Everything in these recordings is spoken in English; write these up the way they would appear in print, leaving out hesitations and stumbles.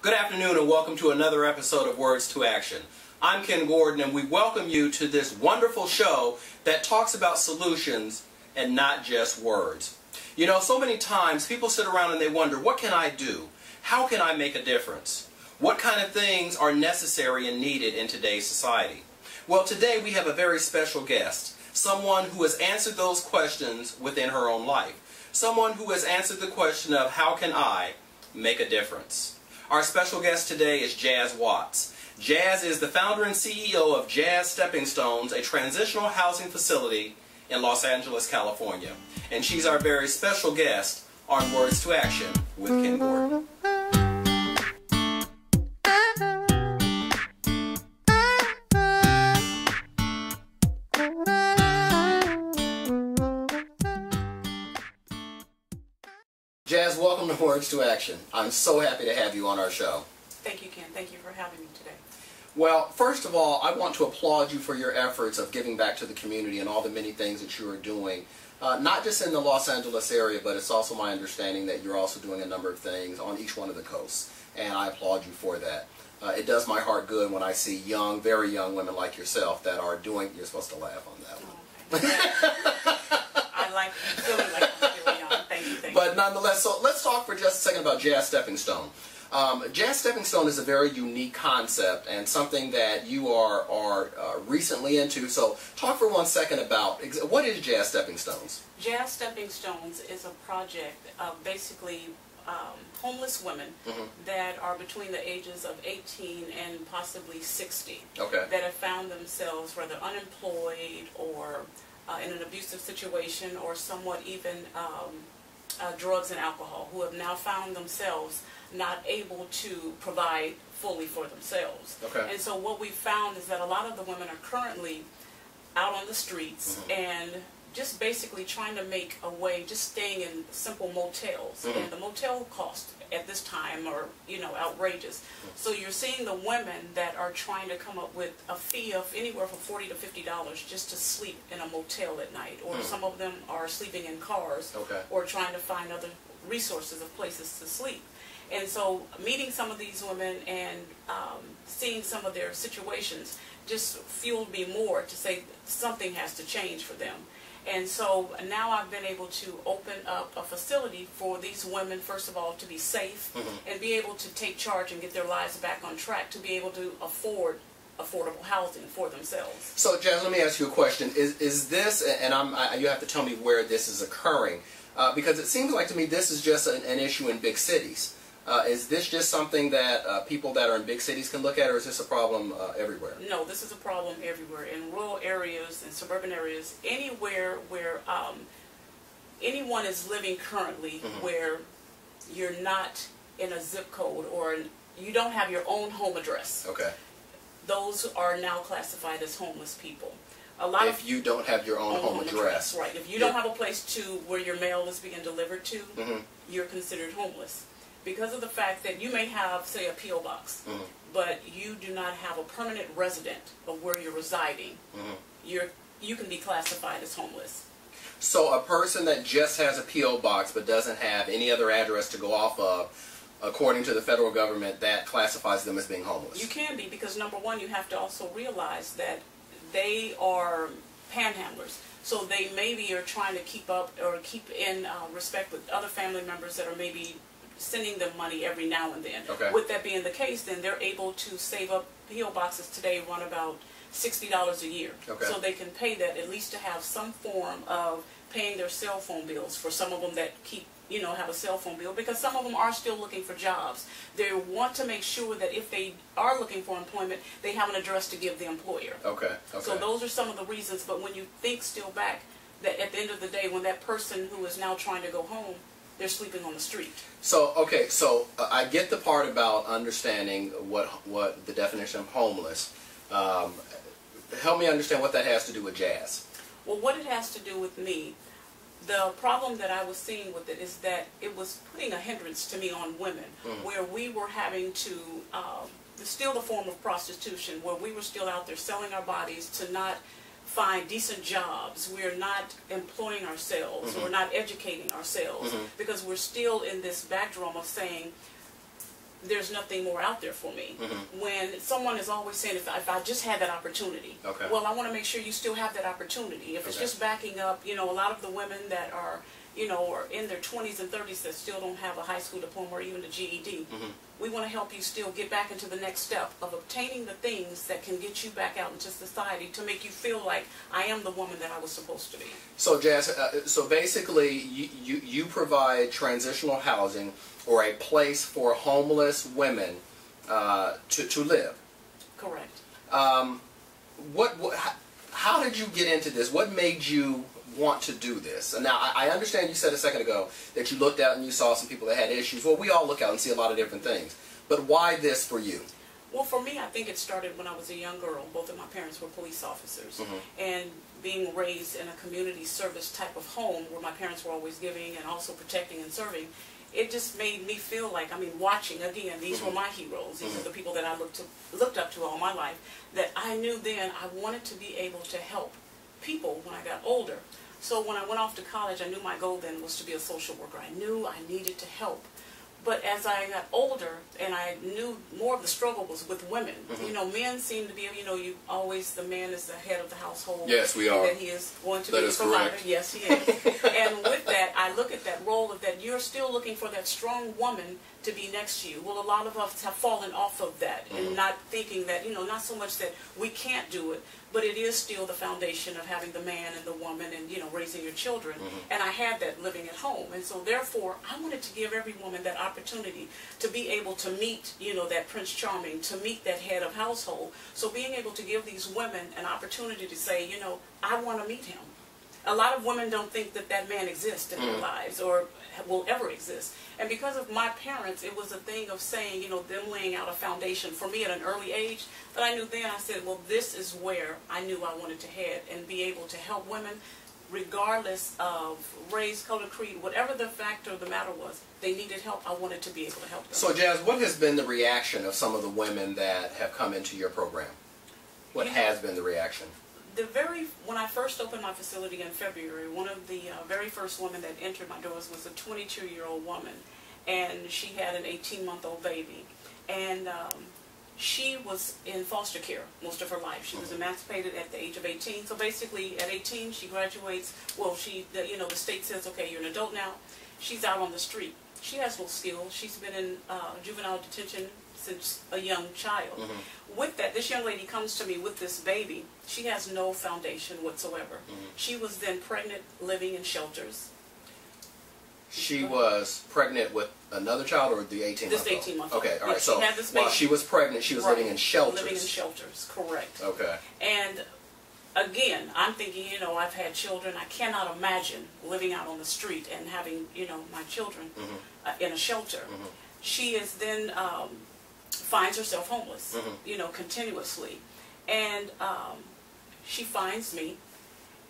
Good afternoon and welcome to another episode of Words to Action. I'm Ken Gordon and we welcome you to this wonderful show that talks about solutions and not just words. You know, so many times people sit around and they wonder, what can I do? How can I make a difference? What kind of things are necessary and needed in today's society? Well, today we have a very special guest, someone who has answered those questions within her own life. Someone who has answered the question of how can I make a difference? Our special guest today is Jazz Watts. Jazz is the founder and CEO of Jazz Stepping Stones, a transitional housing facility in Los Angeles, California. And she's our very special guest on Words to Action with Ken Gordon. Jazz, welcome to Words to Action. I'm so happy to have you on our show. Thank you, Ken. Thank you for having me today. Well, first of all, I want to applaud you for your efforts of giving back to the community and all the many things that you are doing, not just in the Los Angeles area, but it's also my understanding that you're also doing a number of things on each one of the coasts, and I applaud you for that. It does my heart good when I see young, very young women like yourself that are doing, you're supposed to laugh on that one. Okay. I like feeling like I'm really young. Thank you. But nonetheless, so let's talk for just a second about Jazz Stepping Stone. Jazz Stepping Stone is a very unique concept and something that you are recently into. So talk for 1 second about what is Jazz Stepping Stones? Jazz Stepping Stones is a project of basically homeless women that are between the ages of 18 and possibly 60 that have found themselves whether unemployed or in an abusive situation or somewhat even drugs and alcohol, who have now found themselves not able to provide fully for themselves. And so what we've found is that a lot of the women are currently out on the streets and just basically trying to make a way, just staying in simple motels. And the motel costs at this time are, you know, outrageous. So you're seeing the women that are trying to come up with a fee of anywhere from $40 to $50 just to sleep in a motel at night. Or some of them are sleeping in cars or trying to find other resources of places to sleep. And so meeting some of these women and seeing some of their situations just fueled me more to say something has to change for them. And so now I've been able to open up a facility for these women, first of all, to be safe and be able to take charge and get their lives back on track, to be able to afford affordable housing for themselves. So, Jazz, let me ask you a question. Is this, and you have to tell me where this is occurring, because it seems like to me this is just an issue in big cities. Is this just something that people that are in big cities can look at, or is this a problem everywhere? No, this is a problem everywhere. In rural areas and suburban areas, anywhere where anyone is living currently where you're not in a zip code or you don't have your own home address. Those are now classified as homeless people. If you don't have your own home address. Right. If you don't have a place to where your mail is being delivered to, you're considered homeless. Because of the fact that you may have, say, a P.O. box, but you do not have a permanent resident of where you're residing, you can be classified as homeless. So a person that just has a P.O. box but doesn't have any other address to go off of, according to the federal government, that classifies them as being homeless? You can be, because number one, you have to also realize that they are panhandlers. So they maybe are trying to keep up or keep in respect with other family members that are maybe sending them money every now and then. With that being the case, then they're able to save up. P.O. boxes today run about $60 a year. So they can pay that at least to have some form of paying their cell phone bills for some of them that keep, you know, have a cell phone bill, because some of them are still looking for jobs. They want to make sure that if they are looking for employment, they have an address to give the employer. So those are some of the reasons, but when you think still back, that at the end of the day, when that person who is now trying to go home, they're sleeping on the street. So, so I get the part about understanding what the definition of homeless. Help me understand what that has to do with Jazz. Well, what it has to do with me, the problem that I was seeing with it is that it was putting a hindrance to me on women, where we were having to still the form of prostitution, where we were still out there selling our bodies to not find decent jobs. We're not employing ourselves. We're not educating ourselves because we're still in this backdrop of saying there's nothing more out there for me. When someone is always saying, if I just had that opportunity, well, I want to make sure you still have that opportunity. If it's just backing up, you know, a lot of the women that are, you know, or in their 20s and 30s that still don't have a high school diploma or even a GED, we want to help you still get back into the next step of obtaining the things that can get you back out into society to make you feel like I am the woman that I was supposed to be. So Jazz, so basically you provide transitional housing or a place for homeless women to live. Correct. How did you get into this? What made you want to do this? And now I understand you said a second ago that you looked out and you saw some people that had issues. Well, we all look out and see a lot of different things. But why this for you? Well, for me, I think it started when I was a young girl. Both of my parents were police officers. And being raised in a community service type of home where my parents were always giving and also protecting and serving, it just made me feel like, I mean, watching, again, these were my heroes. These are the people that I looked up to all my life, that I knew then I wanted to be able to help people when I got older. So when I went off to college, I knew my goal then was to be a social worker. I knew I needed to help. But as I got older and I knew more of the struggle was with women, you know, men seem to be, you know, you always, the man is the head of the household. Yes, we are. That he is going to be a provider. Yes, he is. And with that, I look at that role of that you're still looking for that strong woman to be next to you. Well, a lot of us have fallen off of that and not thinking that, you know, not so much that we can't do it, but it is still the foundation of having the man and the woman and, you know, raising your children. And I had that living at home. And so therefore, I wanted to give every woman that opportunity to be able to meet, you know, that Prince Charming, to meet that head of household. So being able to give these women an opportunity to say, you know, I want to meet him. A lot of women don't think that that man exists in their lives or will ever exist. And because of my parents, it was a thing of saying, you know, them laying out a foundation for me at an early age. But I knew then, I said, well, this is where I knew I wanted to head and be able to help women regardless of race, color, creed, whatever the factor of the matter was. They needed help. I wanted to be able to help them. So, Jazz, what has been the reaction of some of the women that have come into your program? What has been the reaction? When I first opened my facility in February, one of the very first women that entered my doors was a 22-year-old woman, and she had an 18-month-old baby, and she was in foster care most of her life. She was emancipated at the age of 18. So basically, at 18, she graduates. Well, you know, the state says, okay, you're an adult now. She's out on the street. She has no skills. She's been in juvenile detention since a young child. With that, this young lady comes to me with this baby. She has no foundation whatsoever. She was then pregnant, living in shelters. She was pregnant with another child or the 18-month-old? This 18-month-old. Okay, all right. Yes, so while she was pregnant, she was living in shelters. Living in shelters, correct. Okay. And again, I'm thinking, you know, I've had children. I cannot imagine living out on the street and having, you know, my children in a shelter. She is then finds herself homeless, you know, continuously. And she finds me,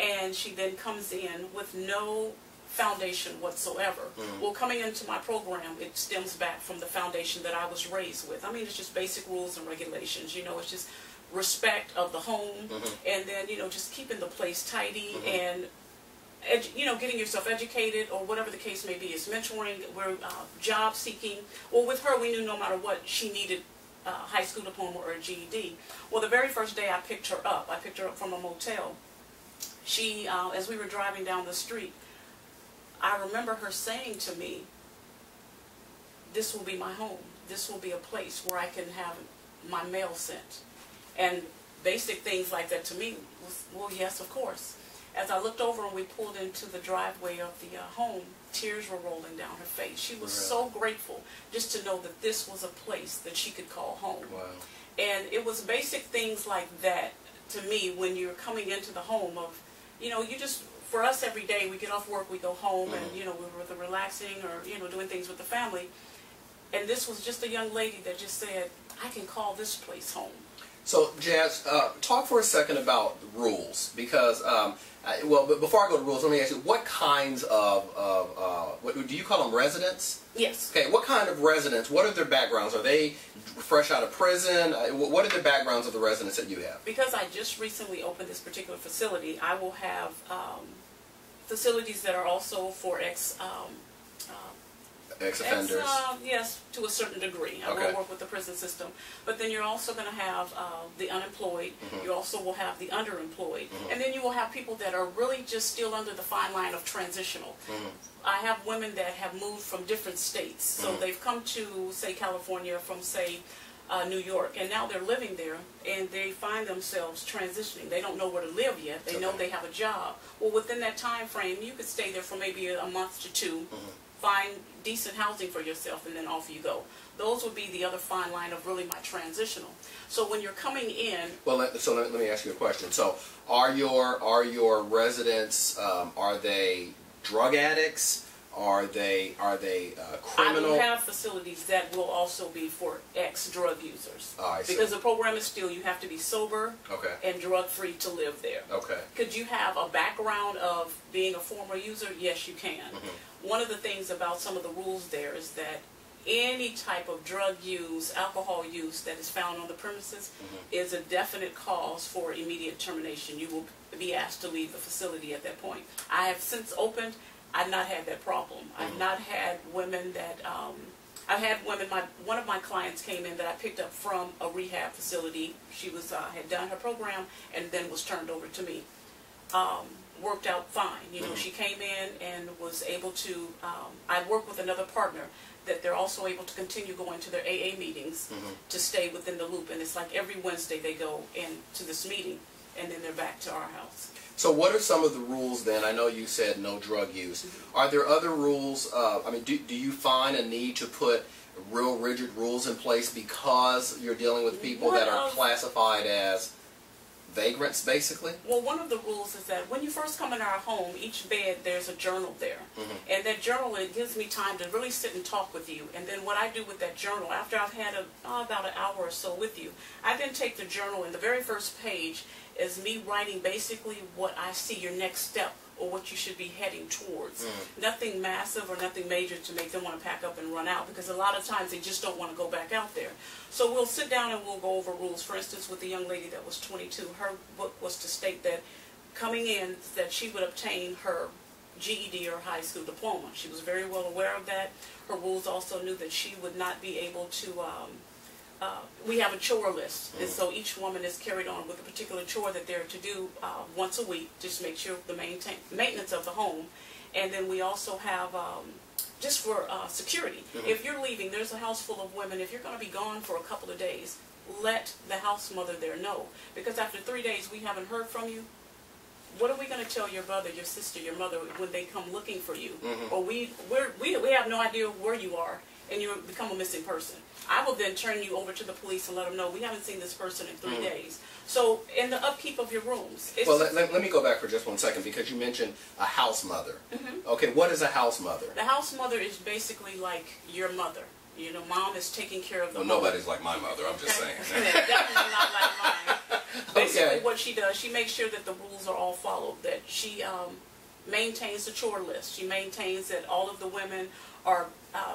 and she then comes in with no foundation whatsoever. Well, coming into my program, it stems back from the foundation that I was raised with. I mean, it's just basic rules and regulations. You know, it's just respect of the home, and then, you know, just keeping the place tidy, and you know, getting yourself educated, or whatever the case may be. It's mentoring. We're job seeking. Well, with her, we knew no matter what, she needed a high school diploma or a GED. Well, the very first day I picked her up from a motel. She, as we were driving down the street, I remember her saying to me, this will be my home. This will be a place where I can have my mail sent. And basic things like that to me was, well, yes, of course. As I looked over and we pulled into the driveway of the home, tears were rolling down her face. She was so grateful just to know that this was a place that she could call home. Wow. And it was basic things like that to me when you're coming into the home of, you know, you just, for us every day, we get off work, we go home, and, you know, we're relaxing or, you know, doing things with the family. And this was just a young lady that just said, I can call this place home. So, Jazz, talk for a second about rules, because, well, but before I go to rules, let me ask you, what kinds of what, do you call them residents? Yes. Okay, what kind of residents, what are their backgrounds? Are they fresh out of prison? What are the backgrounds of the residents that you have? Because I just recently opened this particular facility, I will have facilities that are also for Ex-offenders? Yes, to a certain degree. I will work with the prison system. But then you're also going to have the unemployed. You also will have the underemployed. And then you will have people that are really just still under the fine line of transitional. I have women that have moved from different states. So they've come to, say, California from, say, New York, and now they're living there, and they find themselves transitioning. They don't know where to live yet. They know they have a job. Well, within that time frame, you could stay there for maybe a month to two, find decent housing for yourself, and then off you go. Those would be the other fine line of really my transitional. So when you're coming in... Well, let me ask you a question. So are your residents, are they drug addicts? Are they criminal? I will have facilities that will also be for ex-drug users. Oh, I see. Because the program is still, you have to be sober and drug-free to live there. Okay. Could you have a background of being a former user? Yes, you can. One of the things about some of the rules there is that any type of drug use, alcohol use that is found on the premises is a definite cause for immediate termination. You will be asked to leave the facility at that point. I have since opened. I've not had that problem. I've not had women that, I've had women, one of my clients came in that I picked up from a rehab facility. She was, had done her program and then was turned over to me. Worked out fine. You know, she came in and was able to, I work with another partner that they're also able to continue going to their AA meetings to stay within the loop. And it's like every Wednesday they go into this meeting and then they're back to our house. So what are some of the rules then? I know you said no drug use. Are there other rules? I mean, do you find a need to put real rigid rules in place because you're dealing with people that are classified as vagrants, basically? Well, one of the rules is that when you first come in our home, each bed, there's a journal there. And that journal, it gives me time to really sit and talk with you. And then what I do with that journal, after I've had about an hour or so with you, I then take the journal, and the very first page is me writing basically what I see your next step or what you should be heading towards. Nothing massive or nothing major to make them want to pack up and run out, because a lot of times they just don't want to go back out there. So we'll sit down and we'll go over rules. For instance, with the young lady that was 22, her book was to state that coming in that she would obtain her GED or high school diploma. She was very well aware of that. Her rules also knew that she would not be able to we have a chore list, and so each woman is carried on with a particular chore that they're to do once a week, just to make sure the maintenance of the home. And then we also have, just for security, if you're leaving, there's a house full of women, if you're going to be gone for a couple of days, let the house mother there know. Because after 3 days we haven't heard from you, what are we going to tell your brother, your sister, your mother when they come looking for you? Or we have no idea where you are, and you become a missing person. I will then turn you over to the police and let them know we haven't seen this person in 3 days. So, in the upkeep of your rooms. Well, let me go back for just 1 second, because you mentioned a house mother. Okay, what is a house mother? The house mother is basically like your mother. You know, mom is taking care of the home. Nobody's like my mother, I'm just saying. Definitely not like mine. Basically what she does, she makes sure that the rules are all followed, that she maintains the chore list. She maintains that all of the women are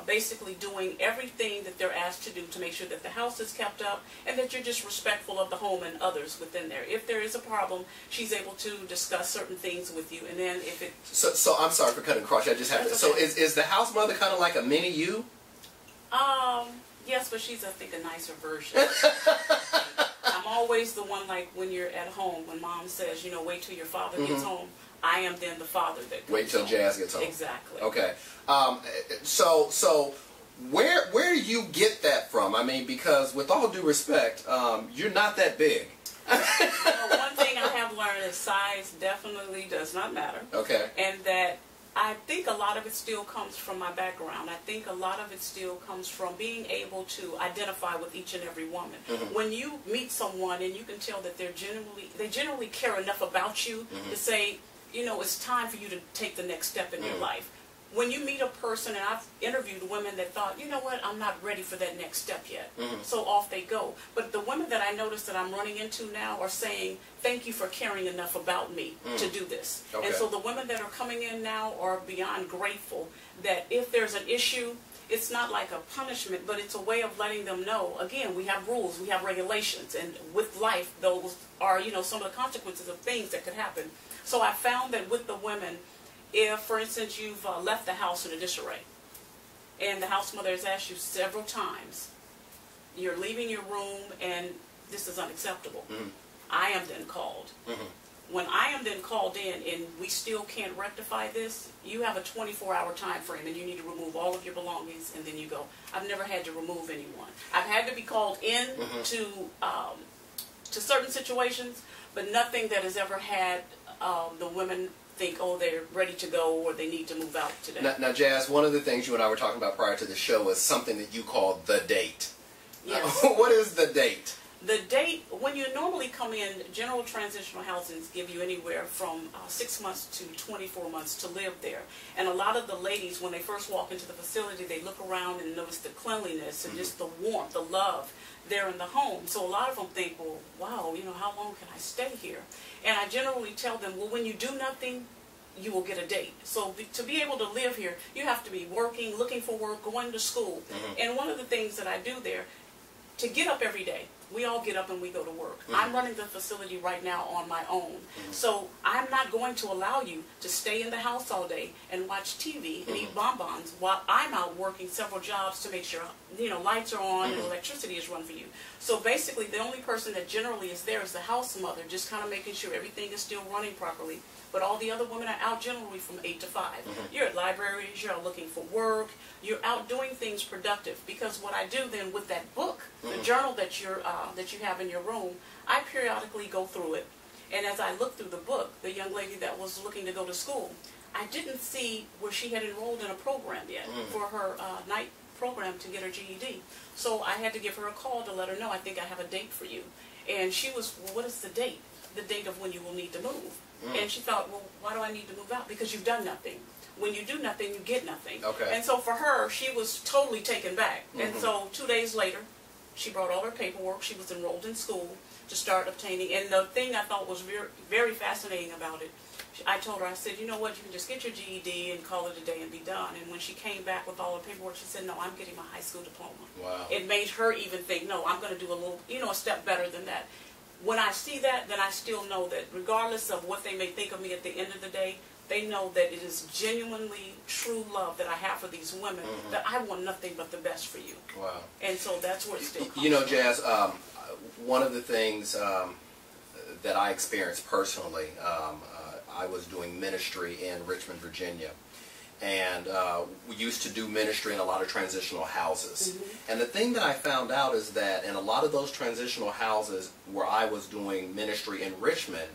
basically doing everything that they're asked to do to make sure that the house is kept up and that you're just respectful of the home and others within there. If there is a problem, she's able to discuss certain things with you, and then if it... So I'm sorry for cutting across. I just have to... So is the house mother kind of like a mini you? Yes, but she's, I think, a nicer version. I'm always the one, like, when you're at home, when mom says, you know, wait till your father gets home, I am then the father that wait till Jazz gets home. Exactly. Okay. So where do you get that from? I mean, because with all due respect, you're not that big. Well, one thing I have learned is size definitely does not matter. Okay. And that I think a lot of it still comes from my background. I think a lot of it still comes from being able to identify with each and every woman. When you meet someone and you can tell that they generally care enough about you to say, you know, it's time for you to take the next step in your life. When you meet a person, and I've interviewed women that thought, you know what, I'm not ready for that next step yet. So off they go. But the women that I notice that I'm running into now are saying, thank you for caring enough about me to do this. And so the women that are coming in now are beyond grateful that if there's an issue, it's not like a punishment, but it's a way of letting them know, again, we have rules, we have regulations, and with life, those are, you know, some of the consequences of things that could happen. So I found that with the women, if, for instance, you've left the house in a disarray, and the house mother has asked you several times, you're leaving your room and this is unacceptable. I am then called. When I am then called in and we still can't rectify this, you have a 24-hour time frame and you need to remove all of your belongings and then you go. I've never had to remove anyone. I've had to be called in to certain situations, but nothing that has ever had the women think, oh, they're ready to go or they need to move out today. Now, Jazz, one of the things you and I were talking about prior to the show is something that you call the date. Yes. What is the date? The date, when you normally come in, general transitional housings give you anywhere from 6 months to 24 months to live there. And a lot of the ladies, when they first walk into the facility, they look around and notice the cleanliness and just the warmth, the love there in the home. So a lot of them think, well, wow, you know, how long can I stay here? And I generally tell them, well, when you do nothing, you will get a date. So to be able to live here, you have to be working, looking for work, going to school. And one of the things that I do there, to get up every day, we all get up and we go to work. I'm running the facility right now on my own. So I'm not going to allow you to stay in the house all day and watch TV and eat bonbons while I'm out working several jobs to make sure, you know, lights are on and electricity is run for you. So basically the only person that generally is there is the house mother, just kind of making sure everything is still running properly. But all the other women are out generally from 8 to 5. You're at libraries, you're out looking for work, you're out doing things productive. Because what I do then with that book, the journal that you have in your room, I periodically go through it. And as I look through the book, the young lady that was looking to go to school, I didn't see where she had enrolled in a program yet for her night program to get her GED. So I had to give her a call to let her know, I think I have a date for you. And she was, well, what is the date? The date of when you will need to move. And she thought, well, why do I need to move out? Because you've done nothing. When you do nothing, you get nothing. And so for her, she was totally taken back. And so 2 days later, she brought all her paperwork. She was enrolled in school to start obtaining. And the thing I thought was very, very fascinating about it, I told her, I said, you know what, you can just get your GED and call it a day and be done. And when she came back with all her paperwork, she said, no, I'm getting my high school diploma. Wow. It made her even think, no, I'm going to do a little, you know, a step better than that. When I see that, then I still know that regardless of what they may think of me at the end of the day, they know that it is genuinely true love that I have for these women, that I want nothing but the best for you. Wow. And so that's where it still comes You know, from. Jazz, one of the things that I experienced personally, I was doing ministry in Richmond, Virginia. And we used to do ministry in a lot of transitional houses. And the thing that I found out is that in a lot of those transitional houses where I was doing ministry in Richmond,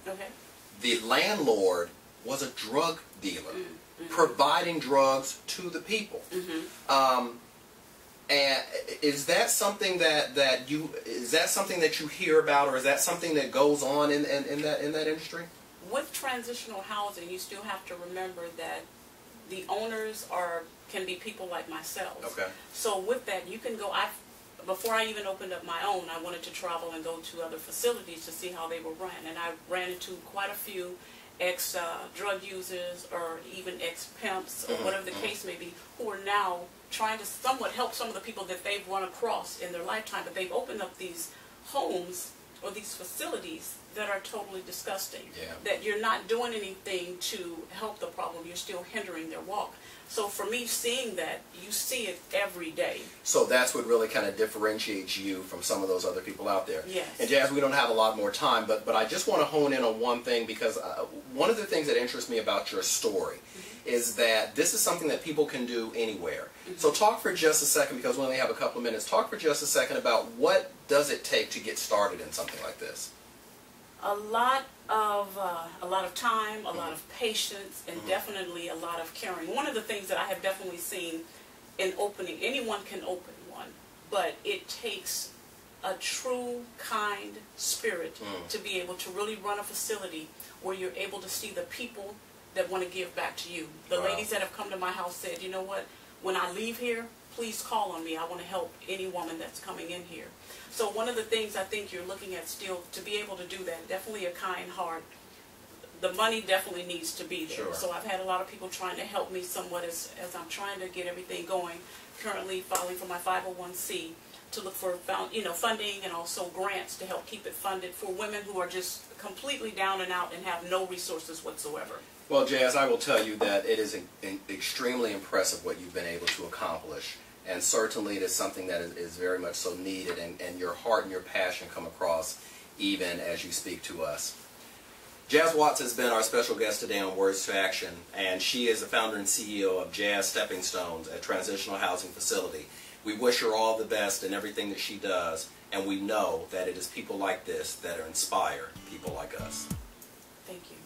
the landlord was a drug dealer, providing drugs to the people. And is that something that you hear about, or is that something that goes on in that industry? With transitional housing, you still have to remember that the owners can be people like myself. So with that, you can go. Before I even opened up my own, I wanted to travel and go to other facilities to see how they were run, and I ran into quite a few ex-drug users or even ex-pimps or whatever the case may be, who are now trying to somewhat help some of the people that they've run across in their lifetime, but they've opened up these homes or these facilities that are totally disgusting. That you're not doing anything to help the problem, you're still hindering their walk. So for me, seeing that, you see it every day. So that's what really kind of differentiates you from some of those other people out there. Yes. And Jazz, we don't have a lot more time, but I just want to hone in on one thing, because one of the things that interests me about your story is that this is something that people can do anywhere. So talk for just a second, because we only have a couple of minutes, talk for just a second about what does it take to get started in something like this? A lot of time, a lot of patience, and definitely a lot of caring. One of the things that I have definitely seen in opening, anyone can open one, but it takes a true, kind spirit to be able to really run a facility where you're able to see the people that want to give back to you. The ladies that have come to my house said, you know what, when I leave here, please call on me. I want to help any woman that's coming in here. So one of the things I think you're looking at still, to be able to do that, definitely a kind heart. The money definitely needs to be there. So I've had a lot of people trying to help me somewhat as I'm trying to get everything going. Currently filing for my 501c to look for funding and also grants to help keep it funded for women who are just completely down and out and have no resources whatsoever. Well, Jazz, I will tell you that it is extremely impressive what you've been able to accomplish. And certainly it is something that is very much so needed, and your heart and your passion come across even as you speak to us. Jazz Watts has been our special guest today on Words to Action, and she is the founder and CEO of Jazz Stepping Stones, a transitional housing facility. We wish her all the best in everything that she does, and we know that it is people like this that inspire people like us. Thank you.